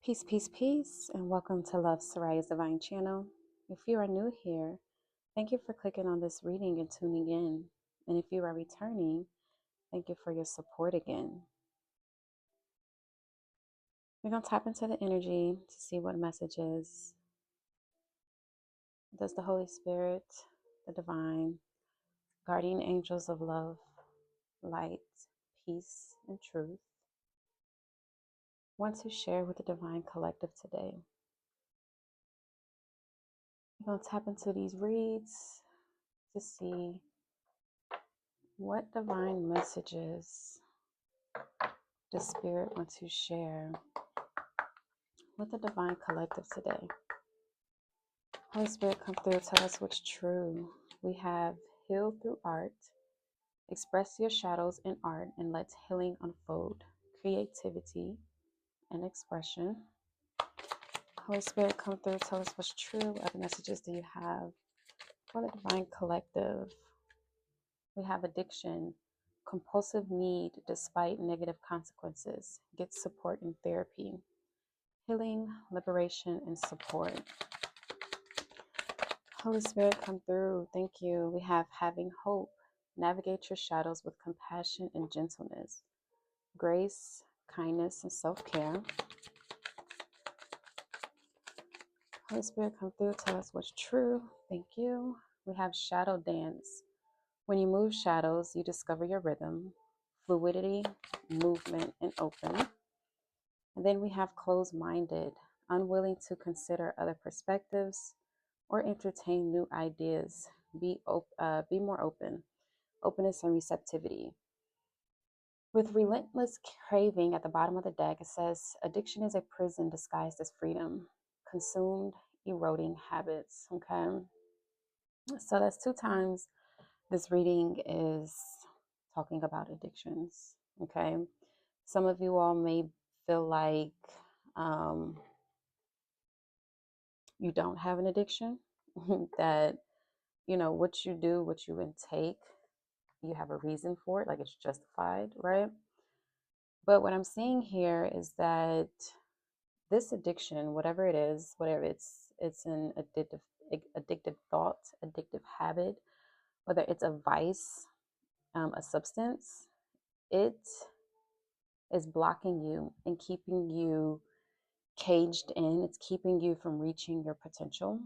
Peace, peace, peace, and welcome to Love Sirya Divine Channel. If you are new here, thank you for clicking on this reading and tuning in. And if you are returning, thank you for your support again. We're going to tap into the energy to see what messages does the Holy Spirit, the Divine, guardian angels of love, light, peace, and truth want to share with the Divine Collective today. We're going to tap into these reads to see what divine messages the Spirit wants to share with the Divine Collective today. Holy Spirit, come through, tell us what's true. We have healed through art. Express your shadows in art and let healing unfold. Creativity and expression. Holy Spirit, come through, tell us what's true. What other messages do you have for the Divine Collective? We have addiction, compulsive need despite negative consequences. Get support in therapy. Healing, liberation, and support. Holy Spirit, come through. Thank you. We have having hope. Navigate your shadows with compassion and gentleness. Grace, kindness, and self-care. Holy Spirit, come through. Tell us what's true. Thank you. We have shadow dance. When you move shadows, you discover your rhythm, fluidity, movement, and open. And then we have closed-minded, unwilling to consider other perspectives or entertain new ideas. Be more open. Openness and receptivity. With relentless craving at the bottom of the deck, it says, addiction is a prison disguised as freedom. Consumed, eroding habits. Okay. So that's 2 times this reading is talking about addictions. Okay. Some of you all may feel like you don't have an addiction, that, what you do, what you intake, you have a reason for it, like it's justified, right? But what I'm seeing here is that this addiction, whatever it is, whatever it's an addictive thought, addictive habit, whether it's a vice, a substance, it is blocking you and keeping you caged in. It's keeping you from reaching your potential.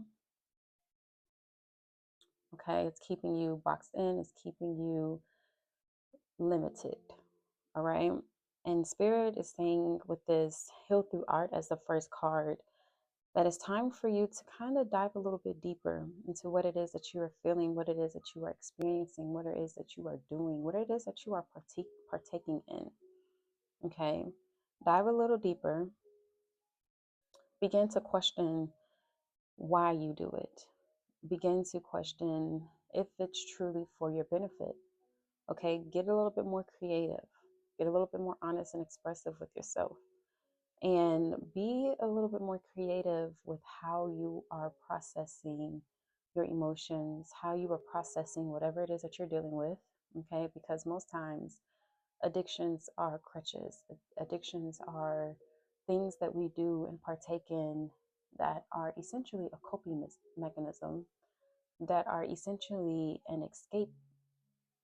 Okay, it's keeping you boxed in. It's keeping you limited. All right. And Spirit is saying with this Heal Through Art as the first card, that it's time for you to kind of dive a little bit deeper into what it is that you are feeling, what it is that you are experiencing, what it is that you are doing, what it is that you are partaking in. Okay. Dive a little deeper. Begin to question why you do it. Begin to question if it's truly for your benefit. Okay, get a little bit more creative, get a little bit more honest and expressive with yourself, and be a little bit more creative with how you are processing your emotions, how you are processing whatever it is that you're dealing with. Okay, because most times addictions are crutches, addictions are things that we do and partake in that are essentially a coping mechanism, that are essentially an escape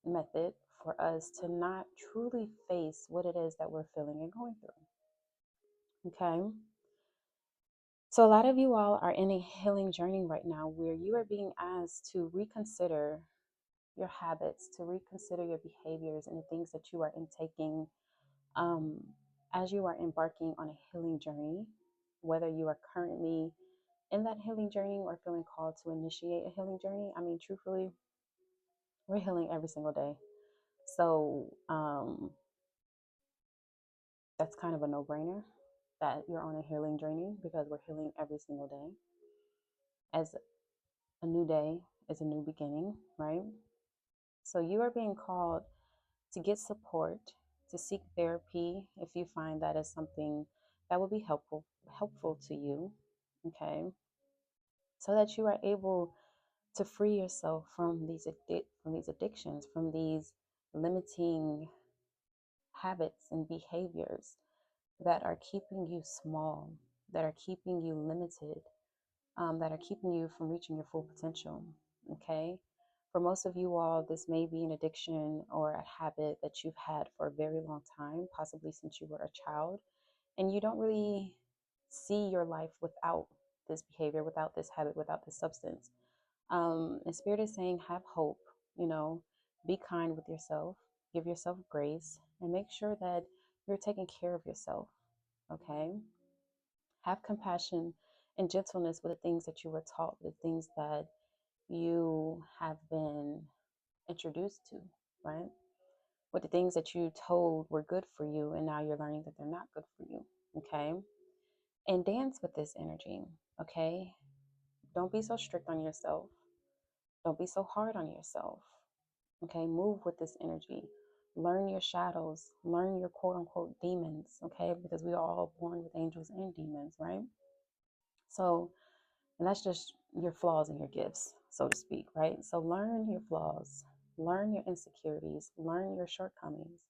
method for us to not truly face what it is that we're feeling and going through. Okay. So a lot of you all are in a healing journey right now where you are being asked to reconsider your habits, to reconsider your behaviors and the things that you are intaking as you are embarking on a healing journey, whether you are currently in that healing journey or feeling called to initiate a healing journey. I mean, truthfully, we're healing every single day. So that's kind of a no-brainer that you're on a healing journey, because we're healing every single day. As a new day is a new beginning, right? So you are being called to get support, to seek therapy if you find that is something that will be helpful to you, okay? So that you are able to free yourself from these addictions, from these limiting habits and behaviors that are keeping you small, that are keeping you limited, that are keeping you from reaching your full potential. Okay. For most of you all, this may be an addiction or a habit that you've had for a very long time, possibly since you were a child, and you don't really see your life without this behavior, without this habit, without this substance. And Spirit is saying, have hope, you know, be kind with yourself, give yourself grace, and make sure that you're taking care of yourself. Okay. Have compassion and gentleness with the things that you were taught, the things that you have been introduced to, right? With the things that you told were good for you, and now you're learning that they're not good for you. Okay. And dance with this energy. Okay. Don't be so strict on yourself. Don't be so hard on yourself. Okay. Move with this energy. Learn your shadows. Learn your quote unquote demons. Okay. Because we are all born with angels and demons, right? So, and that's just your flaws and your gifts, so to speak, right? So learn your flaws, learn your insecurities, learn your shortcomings,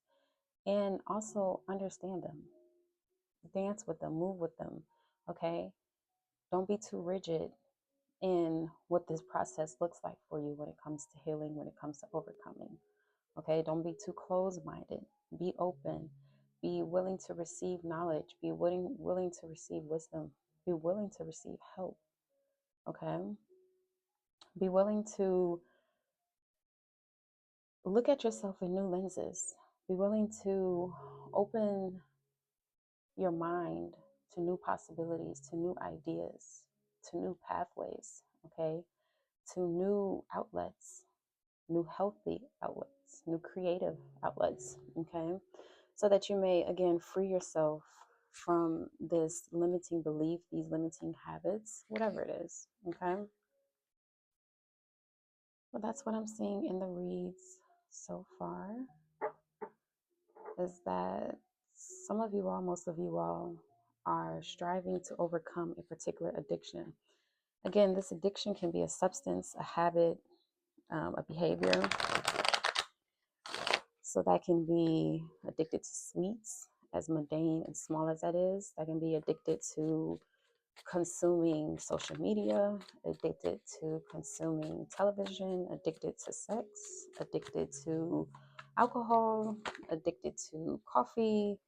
and also understand them. Dance with them, move with them, okay? Don't be too rigid in what this process looks like for you when it comes to healing, when it comes to overcoming, okay? Don't be too closed-minded. Be open. Be willing to receive knowledge. Be willing to receive wisdom. Be willing to receive help, okay? Be willing to look at yourself in new lenses. Be willing to open your mind to new possibilities, to new ideas, to new pathways, okay? To new outlets, new healthy outlets, new creative outlets, okay? So that you may, again, free yourself from this limiting belief, these limiting habits, whatever it is, okay? Well, that's what I'm seeing in the reads so far, is that some of you all, most of you all, are striving to overcome a particular addiction. Again, this addiction can be a substance, a habit, a behavior. So that can be addicted to sweets, as mundane and small as that is. That can be addicted to consuming social media, addicted to consuming television, addicted to sex, addicted to alcohol, addicted to coffee,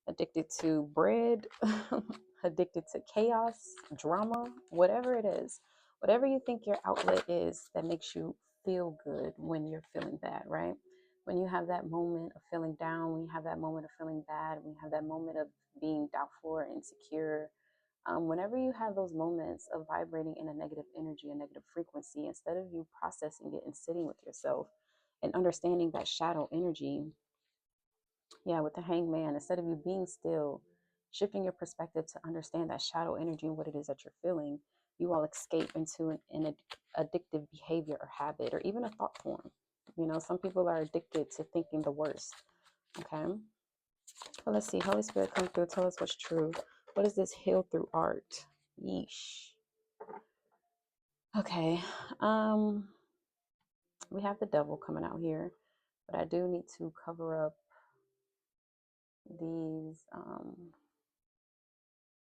addicted to bread, addicted to chaos, drama, whatever it is, whatever you think your outlet is that makes you feel good when you're feeling bad, right? When you have that moment of feeling down, when you have that moment of feeling bad, when you have that moment of being doubtful or insecure, whenever you have those moments of vibrating in a negative energy, a negative frequency, instead of you processing it and sitting with yourself and understanding that shadow energy, yeah, with the hangman, instead of you being still, shifting your perspective to understand that shadow energy and what it is that you're feeling, you all escape into an addictive behavior or habit or even a thought form. You know, some people are addicted to thinking the worst. Okay. Well, let's see. Holy Spirit, come through. Tell us what's true. What is this heal through art? Yeesh. Okay. We have the devil coming out here, but I do need to cover up these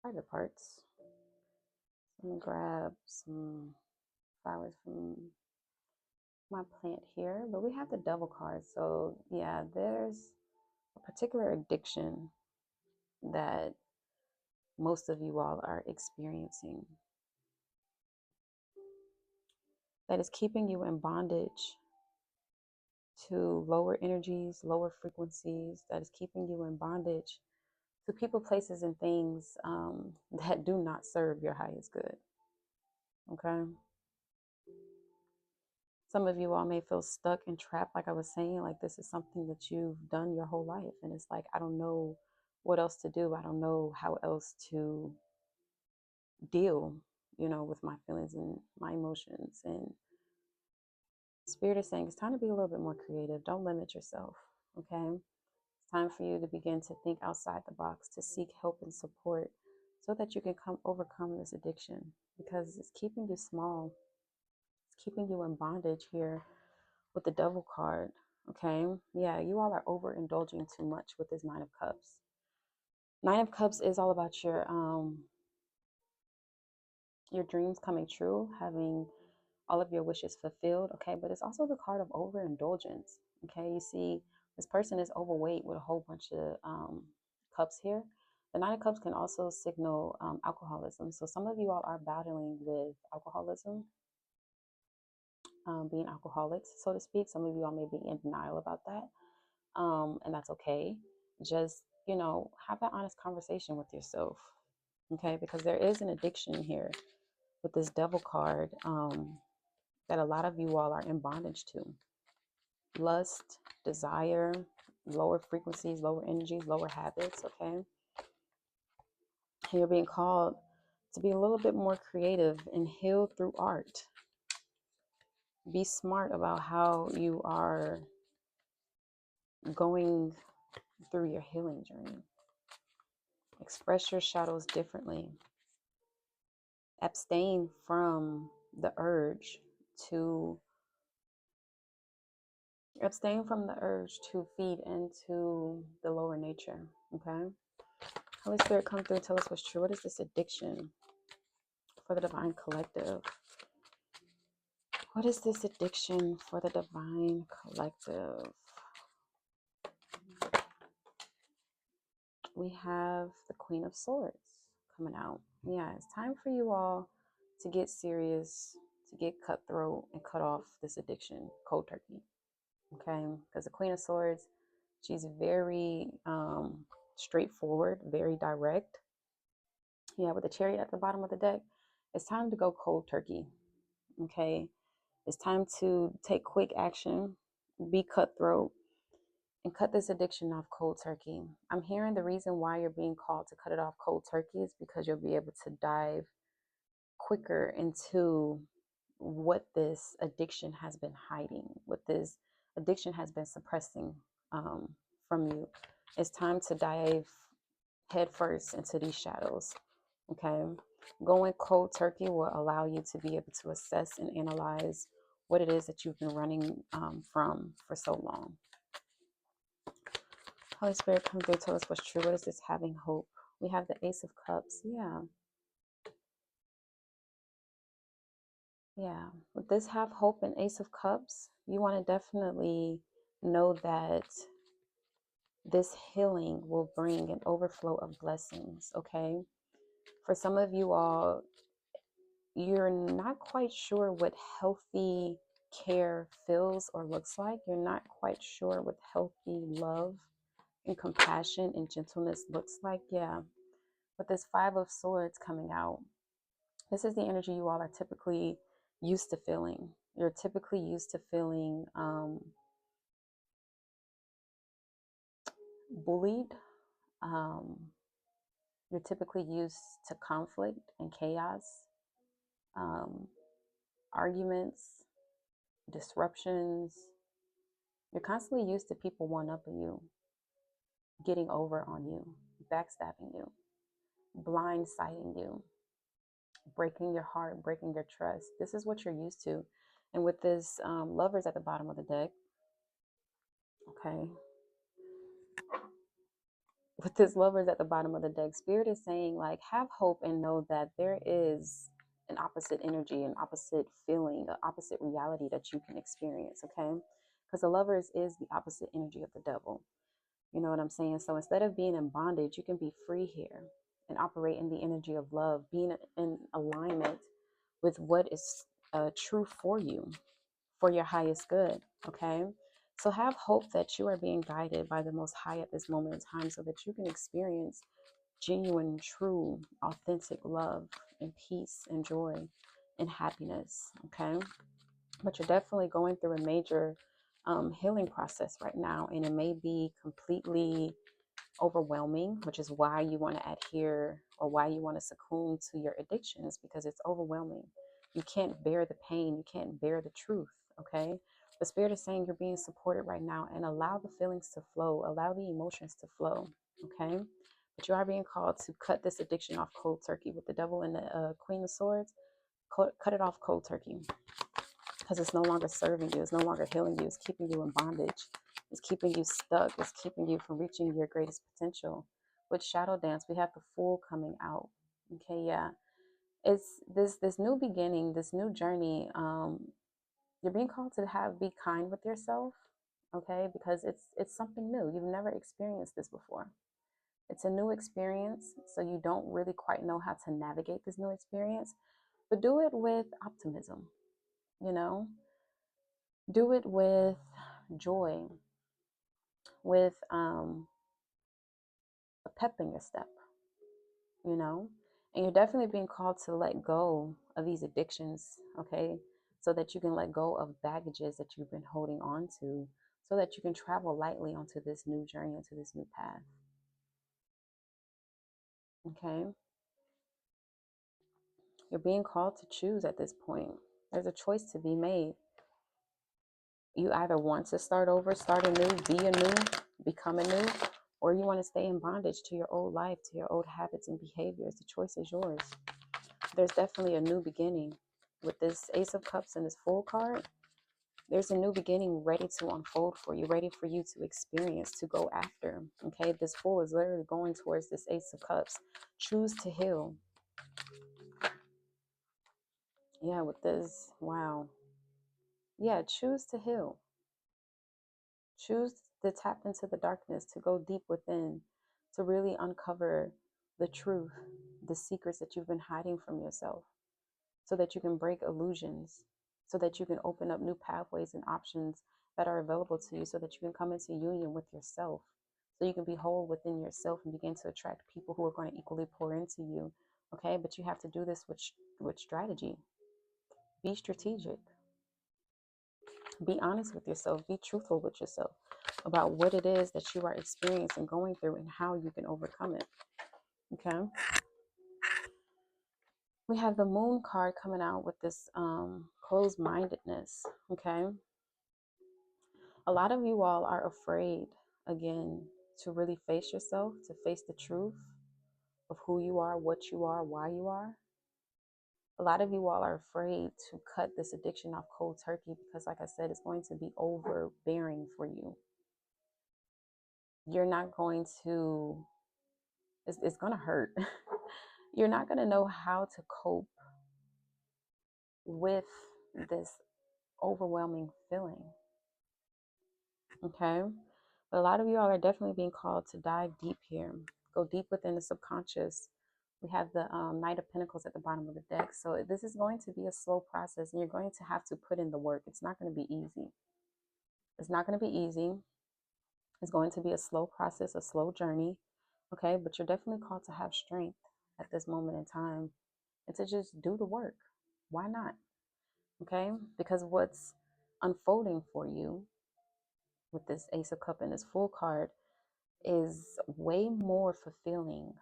private parts. I'm gonna grab some flowers from my plant here, but we have the devil card. So yeah, there's a particular addiction that most of you all are experiencing that is keeping you in bondage to lower energies, lower frequencies, that is keeping you in bondage to people, places, and things that do not serve your highest good. Okay. Some of you all may feel stuck and trapped, like I was saying, like this is something that you've done your whole life. And it's like, I don't know what else to do. I don't know how else to deal, you know, with my feelings and my emotions. And Spirit is saying it's time to be a little bit more creative. Don't limit yourself. Okay. It's time for you to begin to think outside the box, to seek help and support so that you can overcome this addiction, because it's keeping you small. It's keeping you in bondage here with the devil card. Okay. Yeah, you all are overindulging too much with this Nine of Cups. Nine of Cups is all about your your dreams coming true, having all of your wishes fulfilled, okay? But it's also the card of overindulgence, okay? You see, this person is overweight with a whole bunch of cups here. The Nine of Cups can also signal alcoholism. So some of you all are battling with alcoholism, being alcoholics, so to speak. Some of you all may be in denial about that, and that's okay. Just, have that honest conversation with yourself, okay? Because there is an addiction here with this Devil card that a lot of you all are in bondage to. Lust, desire, lower frequencies, lower energies, lower habits, okay? And you're being called to be a little bit more creative and heal through art. Be smart about how you are going through your healing journey. Express your shadows differently. Abstain from the urge to feed into the lower nature, okay? Holy Spirit, come through, tell us what's true. What is this addiction for the Divine Collective? What is this addiction for the Divine Collective? We have the Queen of Swords coming out. Yeah, it's time for you all to get serious, to get cutthroat and cut off this addiction cold turkey, okay? Because the Queen of Swords, she's very straightforward, very direct. Yeah, with the Chariot at the bottom of the deck, it's time to go cold turkey, okay? It's time to take quick action, be cutthroat, and cut this addiction off cold turkey. I'm hearing the reason why you're being called to cut it off cold turkey is because you'll be able to dive quicker into what this addiction has been hiding, what this addiction has been suppressing from you. It's time to dive headfirst into these shadows, okay? Going cold turkey will allow you to be able to assess and analyze what it is that you've been running from for so long. Holy Spirit, come through, tell us what's true. What is this having hope? We have the Ace of Cups. Yeah. With this have hope and Ace of Cups, you want to definitely know that this healing will bring an overflow of blessings, okay? For some of you all, you're not quite sure what healthy care feels or looks like. You're not quite sure what healthy love and compassion and gentleness looks like. Yeah. With this Five of Swords coming out, this is the energy you all are typically used to feeling. You're typically used to feeling bullied. You're typically used to conflict and chaos, arguments, disruptions. You're constantly used to people one-upping you, getting over on you, backstabbing you, blindsiding you, breaking your heart, breaking your trust. This is what you're used to. And with this Lovers at the bottom of the deck, okay, with this Lovers at the bottom of the deck, Spirit is saying, like, have hope and know that there is an opposite energy, an opposite feeling, an opposite reality that you can experience, okay? Because the Lovers is the opposite energy of the devil. You know what I'm saying? So instead of being in bondage, you can be free here and operate in the energy of love, being in alignment with what is true for you, for your highest good, okay? So have hope that you are being guided by the Most High at this moment in time so that you can experience genuine, true, authentic love and peace and joy and happiness, okay? But you're definitely going through a major healing process right now, and it may be completely overwhelming, which is why you want to adhere or why you want to succumb to your addictions, because it's overwhelming. You can't bear the pain, you can't bear the truth, okay? The Spirit is saying you're being supported right now, and allow the feelings to flow, allow the emotions to flow, okay? But you are being called to cut this addiction off cold turkey. With the Devil and the Queen of Swords, cut it off cold turkey, because it's no longer serving you, it's no longer healing you, it's keeping you in bondage, it's keeping you stuck, it's keeping you from reaching your greatest potential. With Shadow Dance, we have the Fool coming out, okay? Yeah, It's this new beginning, this new journey. You're being called to be kind with yourself, okay? Because it's something new. You've never experienced this before. It's a new experience, so you don't really quite know how to navigate this new experience. But do it with optimism, you know? Do it with joy, with a pep in your step, you know? And you're definitely being called to let go of these addictions, okay? So that you can let go of baggages that you've been holding on to, so that you can travel lightly onto this new journey, onto this new path, okay? You're being called to choose at this point. There's a choice to be made. You either want to start over, start anew, be anew, become anew, or you want to stay in bondage to your old life, to your old habits and behaviors. The choice is yours. There's definitely a new beginning. With this Ace of Cups and this Fool card, there's a new beginning ready to unfold for you, ready for you to experience, to go after. Okay, this Fool is literally going towards this Ace of Cups. Choose to heal. Yeah, with this, wow. Yeah, choose to heal. Choose to tap into the darkness, to go deep within, to really uncover the truth, the secrets that you've been hiding from yourself, so that you can break illusions, so that you can open up new pathways and options that are available to you, so that you can come into union with yourself, so you can be whole within yourself and begin to attract people who are going to equally pour into you. Okay, but you have to do this with strategy. Be strategic. Be honest with yourself. Be truthful with yourself about what it is that you are experiencing, going through, and how you can overcome it. Okay. We have the Moon card coming out with this closed-mindedness. Okay. A lot of you all are afraid, again, to really face yourself, to face the truth of who you are, what you are, why you are. A lot of you all are afraid to cut this addiction off cold turkey because, like I said, it's going to be overbearing for you. You're not going to, it's going to hurt. You're not going to know how to cope with this overwhelming feeling. Okay. But a lot of you all are definitely being called to dive deep here. Go deep within the subconscious. We have the Knight of Pentacles at the bottom of the deck. So this is going to be a slow process, and you're going to have to put in the work. It's not going to be easy. It's not going to be easy. It's going to be a slow process, a slow journey. Okay. But you're definitely called to have strength at this moment in time and to just do the work. Why not? Okay. Because what's unfolding for you with this Ace of Cups and this Fool card is way more fulfilling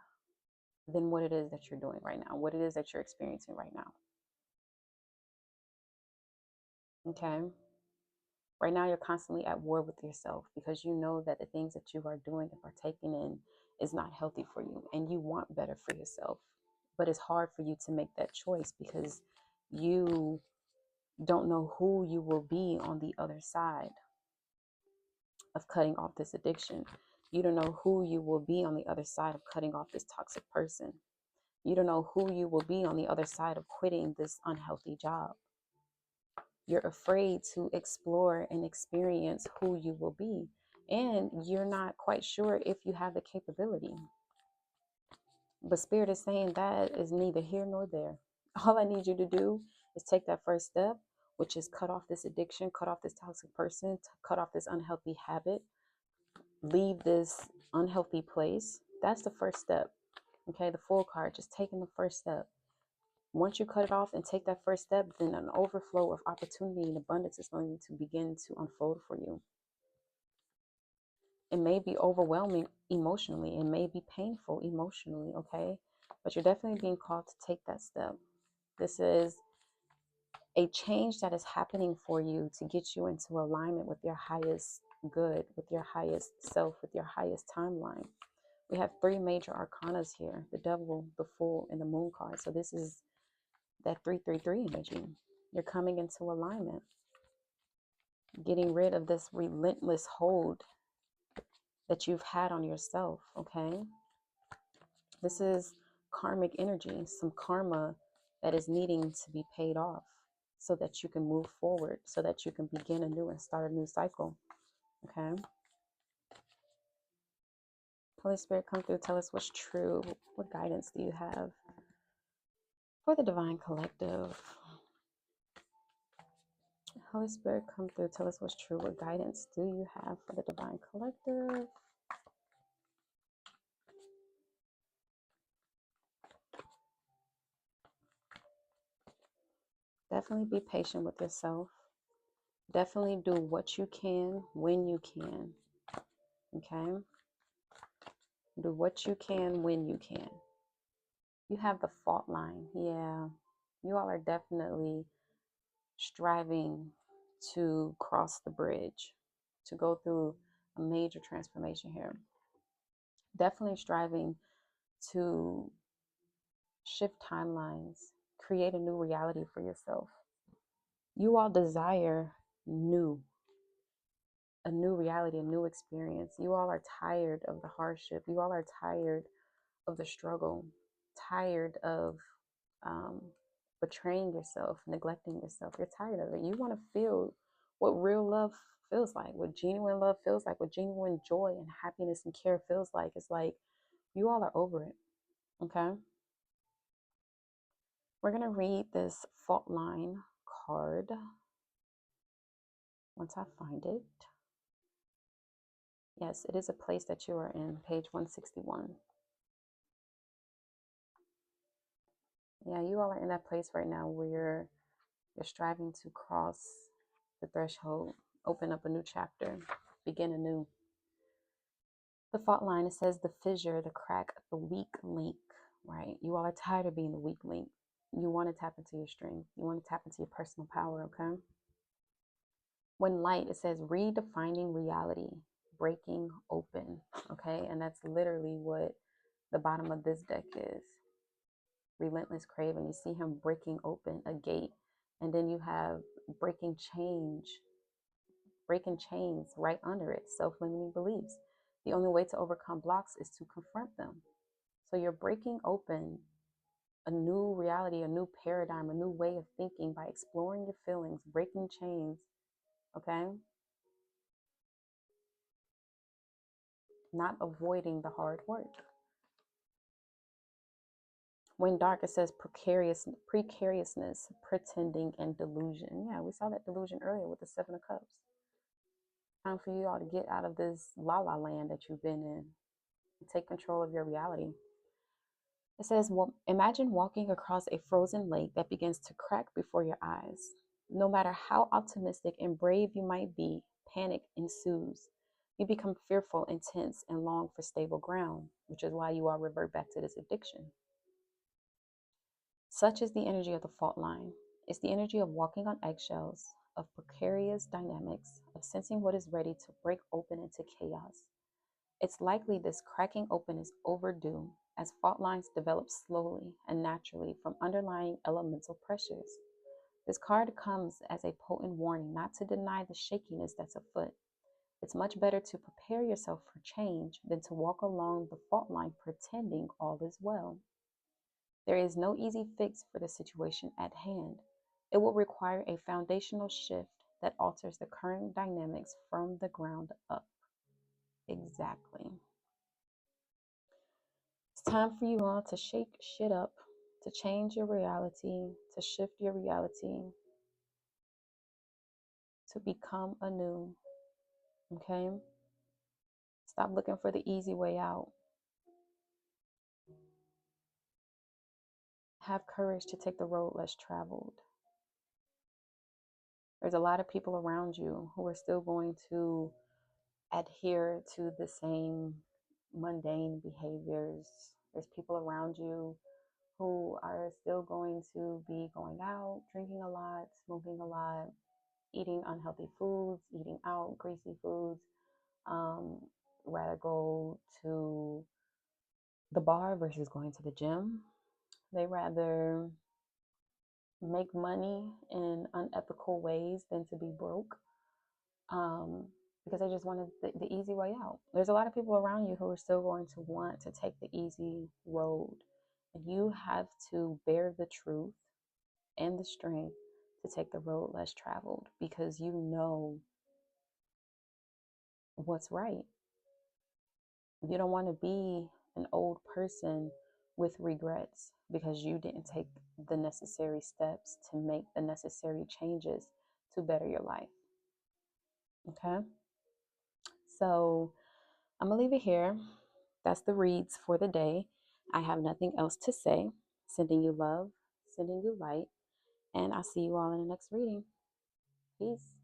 than what it is that you're doing right now, what it is that you're experiencing right now. Okay. Right now, you're constantly at war with yourself because you know that the things that you are doing and partaking in is not healthy for you, and you want better for yourself. But it's hard for you to make that choice because you don't know who you will be on the other side of cutting off this addiction. You don't know who you will be on the other side of cutting off this toxic person. You don't know who you will be on the other side of quitting this unhealthy job. You're afraid to explore and experience who you will be. And you're not quite sure if you have the capability. But Spirit is saying that is neither here nor there. All I need you to do is take that first step, which is cut off this addiction, cut off this toxic person, cut off this unhealthy habit, leave this unhealthy place. That's the first step. Okay, the Fool card, just taking the first step. Once you cut it off and take that first step, then an overflow of opportunity and abundance is going to begin to unfold for you. It may be overwhelming emotionally. It may be painful emotionally, okay? But you're definitely being called to take that step. This is a change that is happening for you to get you into alignment with your highest good, with your highest self, with your highest timeline. We have three major arcanas here: the Devil, the Fool, and the Moon card. So this is that 333 energy. You're coming into alignment, getting rid of this relentless hold that you've had on yourself, okay? This is karmic energy, some karma that is needing to be paid off so that you can move forward, so that you can begin anew and start a new cycle. Okay. Holy Spirit, come through. Tell us what's true. What guidance do you have for the Divine Collective? Holy Spirit, come through. Tell us what's true. What guidance do you have for the Divine Collective? Definitely be patient with yourself. Definitely do what you can when you can. Okay? Do what you can when you can. You have the fault line. Yeah. You all are definitely striving to cross the bridge, to go through a major transformation here. Definitely striving to shift timelines, create a new reality for yourself. You all desire a new reality, a new experience. You all are tired of the hardship. You all are tired of the struggle, tired of betraying yourself, neglecting yourself. You're tired of it. You want to feel what real love feels like, what genuine love feels like, what genuine joy and happiness and care feels like. It's like you all are over it. Okay. We're going to read this fault line card once I find it. Yes, it is a place that you are in, page 161. Yeah, you all are in that place right now where you're striving to cross the threshold, open up a new chapter, begin anew. The fault line, it says the fissure, the crack, the weak link, right? You all are tired of being the weak link. You want to tap into your strength. You want to tap into your personal power, okay? When light, it says redefining reality, breaking open, okay? And that's literally what the bottom of this deck is. Relentless craving. You see him breaking open a gate. And then you have breaking chains right under it, self-limiting beliefs. The only way to overcome blocks is to confront them. So you're breaking open a new reality, a new paradigm, a new way of thinking by exploring your feelings, breaking chains, okay? Not avoiding the hard work. When dark, it says precariousness, pretending, and delusion. Yeah, we saw that delusion earlier with the Seven of Cups. Time for you all to get out of this la-la land that you've been in and take control of your reality. It says, well, imagine walking across a frozen lake that begins to crack before your eyes. No matter how optimistic and brave you might be, panic ensues. You become fearful, intense, and long for stable ground, which is why you all revert back to this addiction. Such is the energy of the fault line. It's the energy of walking on eggshells, of precarious dynamics, of sensing what is ready to break open into chaos. It's likely this cracking open is overdue as fault lines develop slowly and naturally from underlying elemental pressures. This card comes as a potent warning not to deny the shakiness that's afoot. It's much better to prepare yourself for change than to walk along the fault line pretending all is well. There is no easy fix for the situation at hand. It will require a foundational shift that alters the current dynamics from the ground up. Exactly. It's time for you all to shake shit up, to change your reality, to shift your reality, to become anew. Okay? Stop looking for the easy way out. Have courage to take the road less traveled. There's a lot of people around you who are still going to adhere to the same mundane behaviors. There's people around you who are still going to be going out, drinking a lot, smoking a lot, eating unhealthy foods, eating out, greasy foods, rather go to the bar versus going to the gym. They rather make money in unethical ways than to be broke, because they just wanted the easy way out. There's a lot of people around you who are still going to want to take the easy road. And you have to bear the truth and the strength to take the road less traveled, because you know what's right. You don't want to be an old person with regrets because you didn't take the necessary steps to make the necessary changes to better your life. Okay? So I'm going to leave it here. That's the reads for the day. I have nothing else to say. Sending you love, sending you light, and I'll see you all in the next reading. Peace.